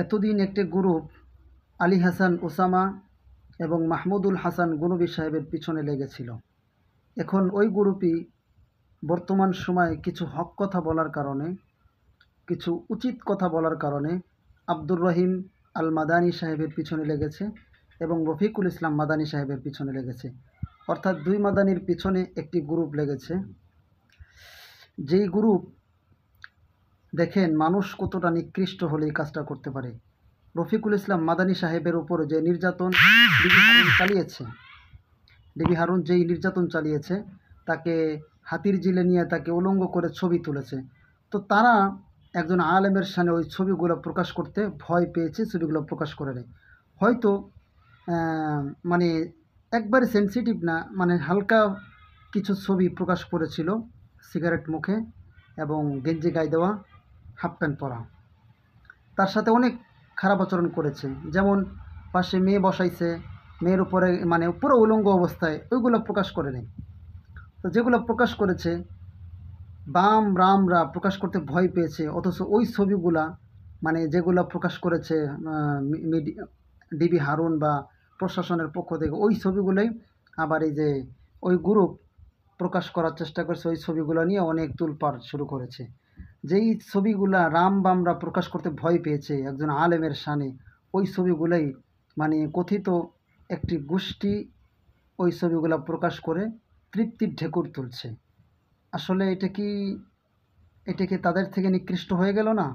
এতদিন একটি group Ali Hasan Osama এবং মাহমুদুল হাসান গনবী সাহেবের পিছনে লেগেছিল। এখন ওই গ্রুপই বর্তমান সময়ে কিছু হক কথা বলার কারণে, কিছু উচিত কথা বলার কারণে আব্দুর রহিম আল মাদানী সাহেবের পিছনে লেগেছে এবং রফিকুল ইসলাম মাদানী সাহেবের পিছনে লেগেছে। অর্থাৎ দুই মাদানির পিছনে একটি গ্রুপ লেগেছে। যেই গ্রুপ, দেখেন মানুষ কতটা নিকৃষ্ট হলে এই কাজটা করতে পারে। রফিকুল ইসলাম মাদানী সাহেবের উপর যে নির্যাতন ডিবি হারুন যেই নির্যাতন চালিয়েছে, তাকে হাতির জিলে নিয়ে তাকে উলঙ্গ করে ছবি তুলেছে। তো তারা একজন আলেমের সামনে ওই ছবিগুলো প্রকাশ করতে ভয় পেয়েছে, ছবিগুলো প্রকাশ করে নেয়। হয়তো মানে একবারে সেন্সিটিভ না, মানে হালকা কিছু ছবি প্রকাশ করেছিল, সিগারেট মুখে এবং গেঞ্জি গায়ে দেওয়া, হাফ প্যান্ট পরা। তার সাথে অনেক খারাপ আচরণ করেছে, যেমন পাশে মেয়ে বসাইছে, মেয়ের উপরে মানে পুরো উলঙ্গ অবস্থায়, ওইগুলো প্রকাশ করে নেই। তো যেগুলো প্রকাশ করেছে, বাম রামরা প্রকাশ করতে ভয় পেয়েছে, অথচ ওই ছবিগুলা মানে যেগুলো প্রকাশ করেছে ডিবি হারুন বা প্রশাসনের পক্ষ থেকে, ওই ছবিগুলোই আবার এই যে ওই গ্রুপ প্রকাশ করার চেষ্টা করছে, ওই ছবিগুলো নিয়ে অনেক তুলপাড় শুরু করেছে। যেই ছবিগুলা রাম বামরা প্রকাশ করতে ভয় পেয়েছে একজন আলেমের শানে, ওই ছবিগুলোই মানে কথিত একটি গোষ্ঠী ওই ছবিগুলো প্রকাশ করে তৃপ্তির ঢেকুর তুলছে। আসলে এটা কি তাদের থেকে নিকৃষ্ট হয়ে গেল না?